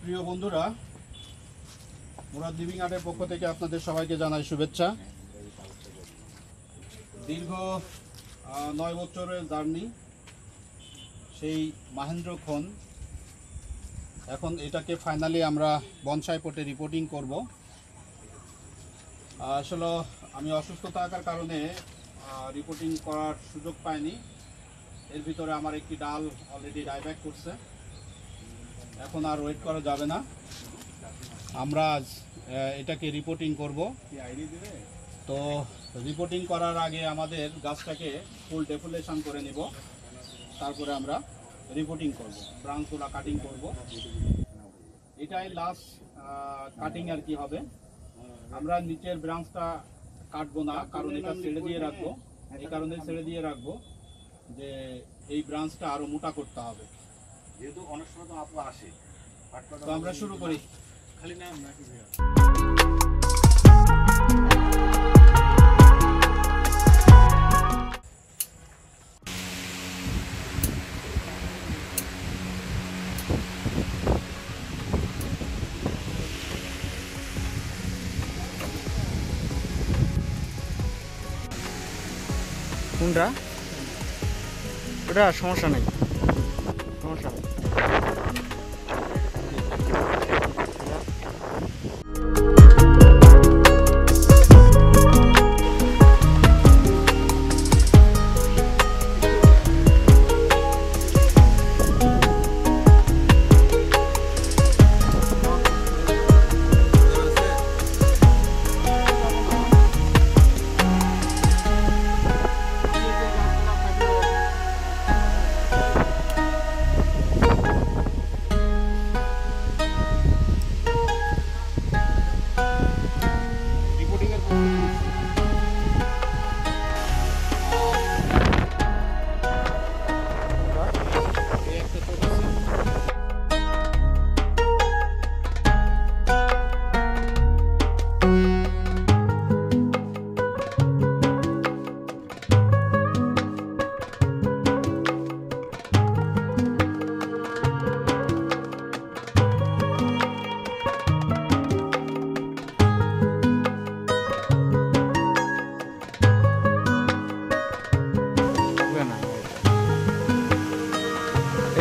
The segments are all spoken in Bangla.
প্রিয় বন্ধুরা, মুরাদ লিভিং আর্টের পক্ষ থেকে আপনাদের সবাইকে জানাই শুভেচ্ছা। দীর্ঘ 9 বছরের জার্নি, সেই মাহেন্দ্রক্ষণ, এখন এটাকে ফাইনালি আমরা বনসাই পটে রিপোর্টিং করব। আসলে আমি অসুস্থ থাকার কারণে রিপোর্টিং করার সুযোগ পাইনি। এর ভিতরে আমার একটি ডাল অলরেডি ডাইব্যাক করছে, এখন আর ওয়েট করা যাবে না। আমরা আজ এটাকে রিপোর্টিং করব। তো রিপোর্টিং করার আগে আমাদের গাছটাকে ফুল ডেফোলেশন করে নিব, তারপরে আমরা রিপোর্টিং করব, ব্রাঞ্চগুলো কাটিং করব। এটাই লাস্ট কাটিং আর কি হবে। আমরা নিচের ব্রাঞ্চটা কাটবো না, কারণ এটা ছেড়ে দিয়ে রাখবো। এই কারণে ছেড়ে দিয়ে রাখবো যে এই ব্রাঞ্চটা আরো মোটা করতে হবে, যেহেতু অনেক সময় তো আপু আসে। তো আমরা শুরু করি। খালি নাম নাকি কোনটা? ওটা সমস্যা নেই, সমস্যা নেই।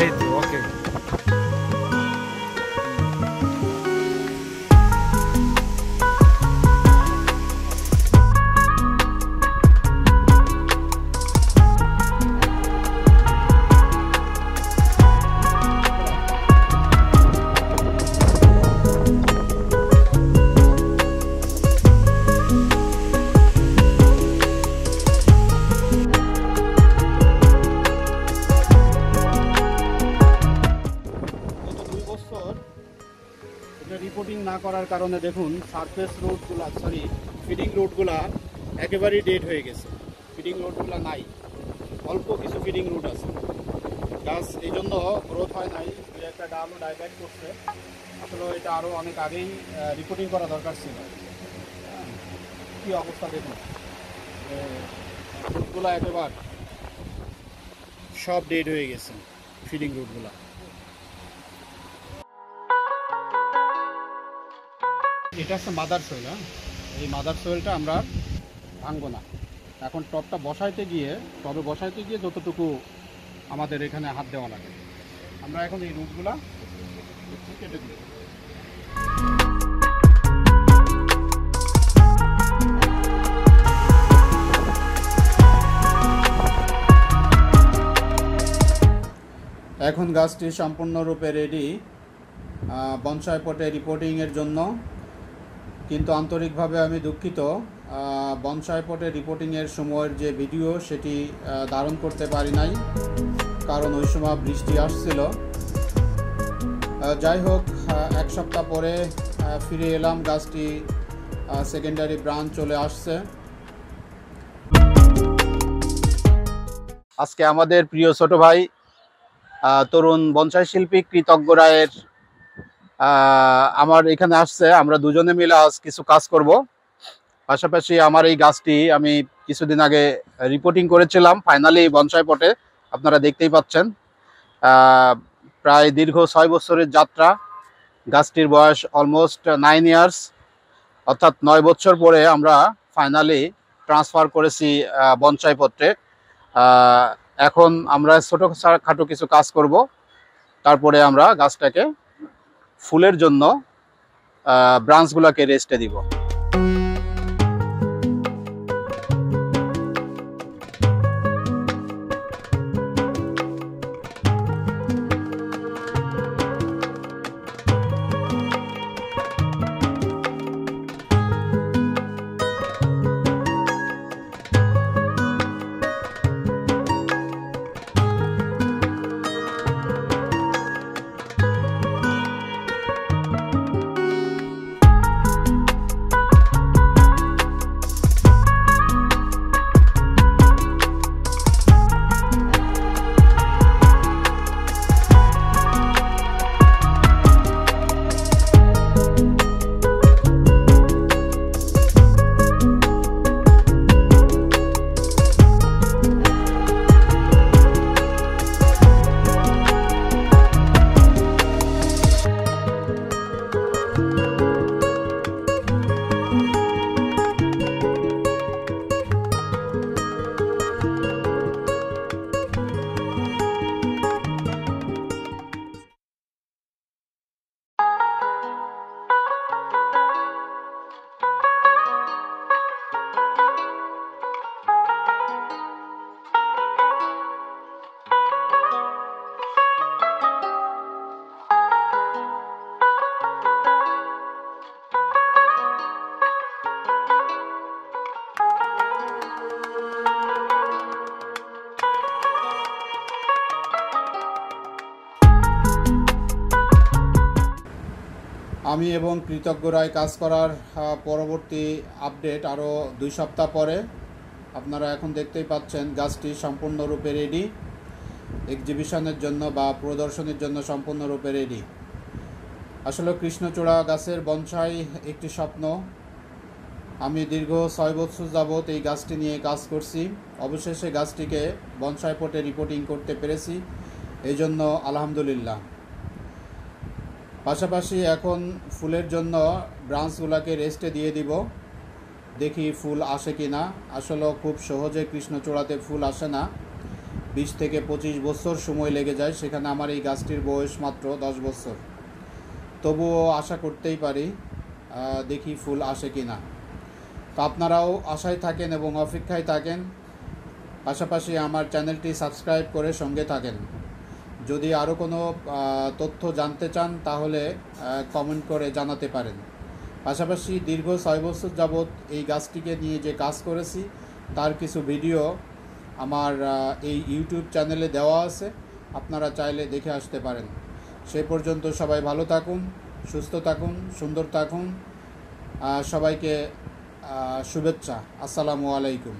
এই তো ওকে। রিপোর্টিং না করার কারণে দেখুন সারফেস রোডগুলা, সরি ফিডিং রোডগুলা একেবারেই ডেড হয়ে গেছে। ফিডিং রোডগুলা নাই, অল্প কিছু ফিডিং রুট আছে। গাছ এই জন্য গ্রোথ হয় নাই, একটা ডালও ডাইব্যাক করছে। আসলে এটা আরও অনেক আগেই রিপোর্টিং করা দরকার ছিল। কি অবস্থা দেখুন, রুটগুলা একেবারে সব ডেড হয়ে গেছে, ফিডিং রুটগুলা। এটা হচ্ছে মাদার সোয়েল। এই মাদার সোয়েলটা আমরা ভাঙবো না। এখন টবটা বসাইতে গিয়ে যতটুকু আমাদের এখানে হাত দেওয়া লাগে, আমরা এখন এই রুটগুলা কেটে দিই। এখন গাছটি সম্পূর্ণরূপে রেডি বনসাই পটে রিপোর্টিংয়ের জন্য। কিন্তু আন্তরিকভাবে আমি দুঃখিত, বনসাই পটে রিপোর্টিংয়ের সময়ের যে ভিডিও সেটি ধারণ করতে পারি নাই, কারণ ওই সময় বৃষ্টি আসছিল। যাই হোক, 1 সপ্তাহ পরে ফিরে এলাম, গাছটি সেকেন্ডারি ব্রাঞ্চ চলে আসছে। আজকে আমাদের প্রিয় ছোট ভাই তরুণ বনসাই শিল্পী কৃতজ্ঞ রায়ের আমার এখানে আসছে। আমরা দুজনে মিলে আজ কিছু কাজ করব। পাশাপাশি আমার এই গাছটি আমি কিছুদিন আগে রিপোর্টিং করেছিলাম ফাইনালি বনসাই পটে, আপনারা দেখতেই পাচ্ছেন। প্রায় দীর্ঘ 6 বছরের যাত্রা, গাছটির বয়স অলমোস্ট 9 ইয়ার্স, অর্থাৎ 9 বছর পরে আমরা ফাইনালি ট্রান্সফার করেছি বনসাই পত্রে। এখন আমরা ছোটোখাটো কিছু কাজ করব, তারপরে আমরা গাছটাকে ফুলের জন্য ব্রাঞ্চগুলোকে রেস্টে দিব। আমি এবং কৃতজ্ঞ রায় কাজ করার পরবর্তী আপডেট আরও 2 সপ্তাহ পরে। আপনারা এখন দেখতেই পাচ্ছেন গাছটি সম্পূর্ণরূপে রেডি, এক্সিবিশনের জন্য বা প্রদর্শনীর জন্য সম্পূর্ণরূপে রেডি। আসলে কৃষ্ণচূড়া গাছের বনসাই একটি স্বপ্ন। আমি দীর্ঘ 6 বছর যাবৎ এই গাছটি নিয়ে কাজ করছি। অবশেষে গাছটিকে বনসাই পটে রিপোর্টিং করতে পেরেছি, এই জন্য আলহামদুলিল্লাহ। পাশাপাশি এখন ফুলের জন্য ব্রাঞ্চগুলোকে রেস্টে দিয়ে দিব, দেখি ফুল আসে কি না। আসলে খুব সহজে কৃষ্ণচূড়াতে ফুল আসে না, 20 থেকে 25 বছর সময় লেগে যায়। সেখানে আমার এই গাছটির বয়স মাত্র 10 বছর, তবুও আশা করতেই পারি, দেখি ফুল আসে কি না। তো আপনারাও আশায় থাকেন এবং অপেক্ষায় থাকেন, পাশাপাশি আমার চ্যানেলটি সাবস্ক্রাইব করে সঙ্গে থাকেন। যদি আরও কোনো তথ্য জানতে চান তাহলে কমেন্ট করে জানাতে পারেন। পাশাপাশি দীর্ঘ 6 বছর যাবৎ এই গাছটিকে নিয়ে যে কাজ করেছি তার কিছু ভিডিও আমার এই ইউটিউব চ্যানেলে দেওয়া আছে, আপনারা চাইলে দেখে আসতে পারেন। সেই পর্যন্ত সবাই ভালো থাকুন, সুস্থ থাকুন, সুন্দর থাকুন। সবাইকে শুভেচ্ছা। আসসালামু আলাইকুম।